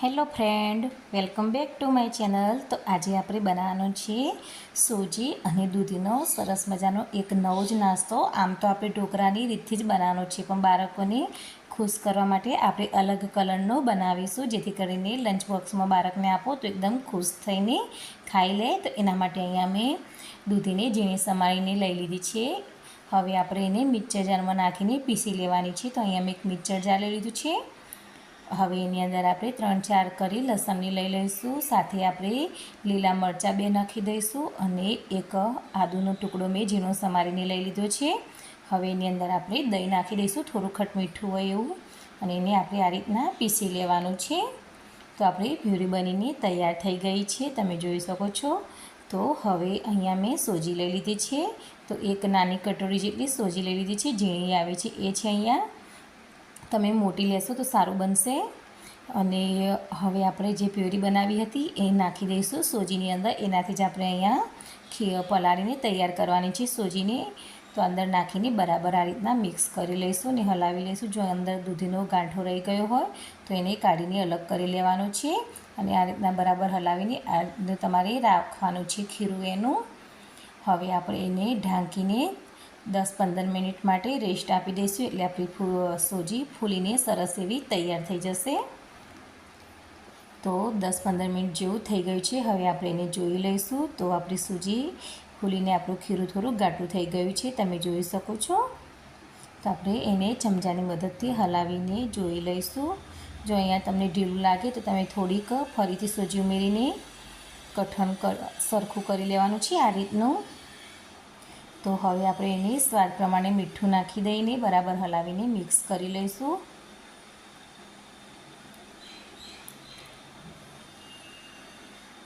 Hello friend, welcome back to my channel. તો આજે આપણે બનાવવાનો છે સોજી અને દૂધીનો સરસ મજાનો એક નવો જ નાસ્તો. આમ તો આપણે ઢોકળાની રીતથી જ બનાવવાનો છે, પણ બાળકોને ખુશ કરવા માટે આપણે અલગ કલરનો બનાવીશું, જેથી કરીને લંચ બોક્સમાં બાળકને આપો તો એકદમ ખુશ થઈને ખાઈ લે. તો એના માટે અહીંયા મેં દૂધીને ઝીણી સમારીને લઈ લીધી છે. હવે આપણે એને મિક્સર જારમાં નાખીને પીસી લેવાની છે. તો અહીંયા મેં એક મિક્સર જાર લઈ લીધું છે. હવે એની અંદર આપણે 3-4 કરી લસણની લઈ લઈશું. સાથે આપણે લીલા મરચાં 2 નાખી દઈશું અને એક આદુનો ટુકડો મેં ઝીણો સમારીને લઈ લીધો છે. હવે એની અંદર આપણે દહીં નાખી દઈશું, થોડું ખટમીઠું હોય એવું, અને એને આપણે આ રીતના પીસી લેવાનું છે. તો આપણી પ્યુરી બનીને તૈયાર થઈ ગઈ છે, તમે જોઈ શકો છો. તો હવે અહીંયા મેં સોજી લઈ લીધી છે. તો એક નાની કટોરી જેટલી સોજી લઈ લીધી છે, ઝીણી આવે છે એ છે. અહીંયા તમે મોટી લેશો તો સારું બનશે. અને હવે આપણે જે પ્યુરી બનાવી હતી એ નાખી દઈશું સોજીની અંદર. એનાથી જ આપણે અહીંયા પલાળીને તૈયાર કરવાની છે સોજીને. તો અંદર નાખીને બરાબર આ રીતના મિક્સ કરી લઈશું અને હલાવી લઈશું. જો અંદર દૂધીનો ગાંઠો રહી ગયો હોય તો એને કાઢીને અલગ કરી લેવાનો છે. અને આ રીતના બરાબર હલાવીને તમારે રાખવાનું છે ખીરું એનું. હવે આપણે એને ઢાંકીને 10-15 મિનિટ માટે રેસ્ટ આપી દઈશું, એટલે આપણી સોજી ફૂલીને સરસ એવી તૈયાર થઈ જશે. તો 10-15 મિનિટ જેવું થઈ ગયું છે. હવે આપણે એને જોઈ લઈશું. તો આપણી સૂજી ફૂલીને આપણું ખીરું થોડું ઘાટું થઈ ગયું છે, તમે જોઈ શકો છો. તો આપણે એને ચમચાની મદદથી હલાવીને જોઈ લઈશું. જો અહીંયા તમને ઢીલું લાગે તો તમે થોડીક ફરીથી સૂજી ઉમેરીને કઠણ સરખું કરી લેવાનું છે આ રીતનું. તો હવે આપણે એને સ્વાદ પ્રમાણે મીઠું નાખી દઈને બરાબર હલાવીને મિક્સ કરી લઈશું.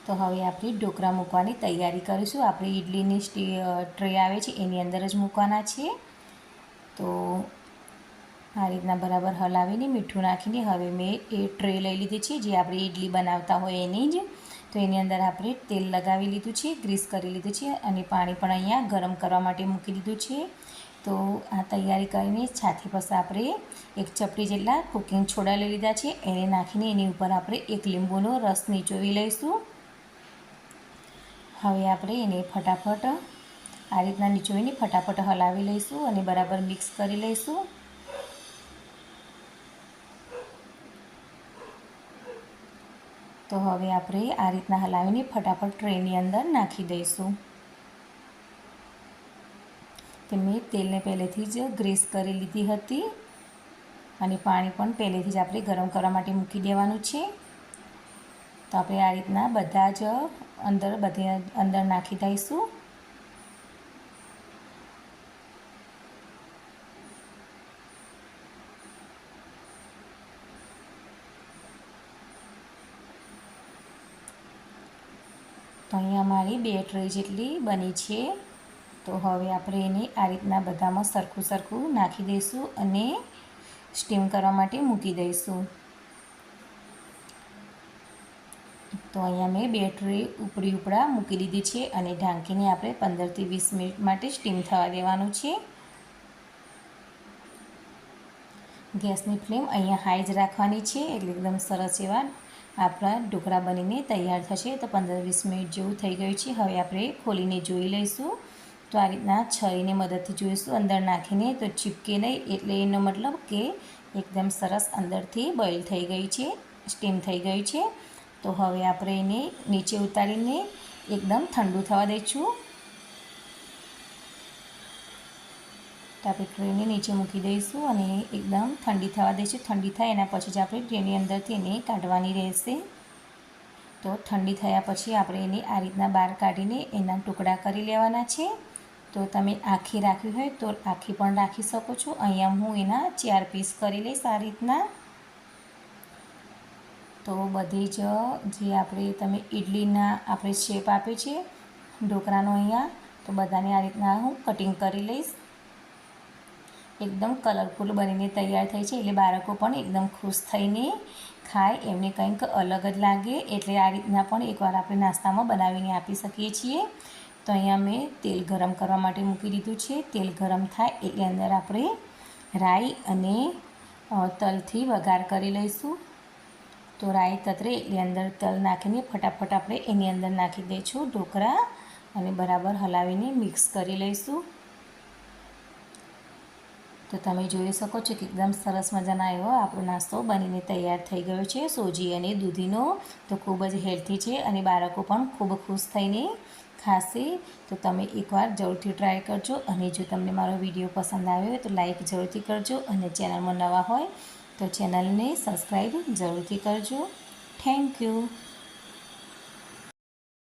તો હવે આપણે ઢોકળા મૂકવાની તૈયારી કરીશું. આપણે ઇડલીની ટ્રે આવે છે એની અંદર જ મૂકવાના છે. તો આ રીતના બરાબર હલાવીને મીઠું નાખીને હવે મેં એ ટ્રે લઈ લીધી છે, જે આપણે ઇડલી બનાવતા હોય એની જ. તો એની અંદર આપણે તેલ લગાવી લીધું છે, ગ્રીસ કરી લીધું છે, અને પાણી પણ અહીંયા ગરમ કરવા માટે મૂકી દીધું છે. તો આ તૈયારી કરીને છાતી પાસે આપણે એક ચપટી જેટલા કુકિંગ સોડા લઈ લીધા છે, એને નાખીને એની ઉપર આપણે એક લીંબુનો રસ નીચોવી લઈશું. હવે આપણે એને ફટાફટ આ રીતના નીચોવીને ફટાફટ હલાવી લઈશું અને બરાબર મિક્સ કરી લઈશું. તો હવે આપણે આ રીતના હલાવીને ફટાફટ ટ્રેની અંદર નાખી દઈશું. તે મેં તેલને પહેલેથી જ ગ્રીસ કરી લીધી હતી અને પાણી પણ પહેલેથી જ આપણે ગરમ કરવા માટે મૂકી દેવાનું છે. તો આપણે આ રીતના બધા જ અંદર નાખી દઈશું. તો અહીંયા મારી 2 ટ્રે જેટલી બની છે. તો હવે આપણે એને આ રીતના બધામાં સરખું નાખી દઈશું અને સ્ટીમ કરવા માટે મૂકી દઈશું. તો અહીંયા મેં 2 ટ્રે ઉપરા મૂકી દીધી છે અને ઢાંકીને આપણે 15થી 20 મિનિટ માટે સ્ટીમ થવા દેવાનું છે. ગેસની ફ્લેમ અહીંયા હાઈ જ રાખવાની છે, એટલે એકદમ સરસ એવા આપણા ઢોકળા બનીને તૈયાર થશે. તો 15-20 મિનિટ જેવું થઈ ગયું છે. હવે આપણે ખોલીને જોઈ લઈશું. તો આ રીતના છરીની મદદથી જોઈશું અંદર નાખીને, તો ચીપકે નહીં, એટલે એનો મતલબ કે એકદમ સરસ અંદરથી બોઇલ થઈ ગઈ છે, સ્ટીમ થઈ ગઈ છે. તો હવે આપણે એને નીચે ઉતારીને એકદમ ઠંડુ થવા દઈશું. તો આપણે ટ્રેને નીચે મૂકી દઈશું અને એકદમ ઠંડી થવા દઈશું. ઠંડી થાય એના પછી જ આપણે ટ્રેની અંદરથી એને કાઢવાની રહેશે. તો ઠંડી થયા પછી આપણે એને આ રીતના બહાર કાઢીને એના ટુકડા કરી લેવાના છે. તો તમે આખી રાખવી હોય તો આખી પણ રાખી શકો છો. અહીંયા હું એના 4 પીસ કરી લઈશ આ રીતના. તો બધી જ જે આપણે તમે ઇડલીના આપણે શેપ આપે છે ઢોકળાનો અહીંયા, તો બધાને આ રીતના હું કટિંગ કરી લઈશ. એકદમ કલરફુલ બનીને તૈયાર થઈ છે, એટલે બાળકો પણ એકદમ ખુશ થઈને ખાય, એમને કંઈક અલગ જ લાગે. એટલે આ રીતના પણ એકવાર આપણે નાસ્તામાં બનાવીને આપી શકીએ છીએ. તો અહીંયા મેં તેલ ગરમ કરવા માટે મૂકી દીધું છે. તેલ ગરમ થાય એટલે અંદર આપણે રાઈ અને તલથી વઘાર કરી લઈશું. તો રાઈ તતરે એટલે અંદર તલ નાખીને ફટાફટ આપણે એની અંદર નાખી દઈશું ઢોકળા અને બરાબર હલાવીને મિક્સ કરી લઈશું. તો તમે જોઈ શકો છો કે એકદમ સરસ મજાનો એવો આપણો નાસ્તો બનીને તૈયાર થઈ ગયો છે સોજી અને દૂધીનો. તો ખૂબ જ હેલ્ધી છે અને બાળકો પણ ખૂબ ખુશ થઈને ખાશે. તો તમે એકવાર જરૂરથી ટ્રાય કરજો અને જો તમને મારો વિડીયો પસંદ આવ્યો હોય તો લાઈક જરૂરથી કરજો અને ચેનલમાં નવા હોય તો ચેનલને સબસ્ક્રાઈબ જરૂરથી કરજો. Thank you.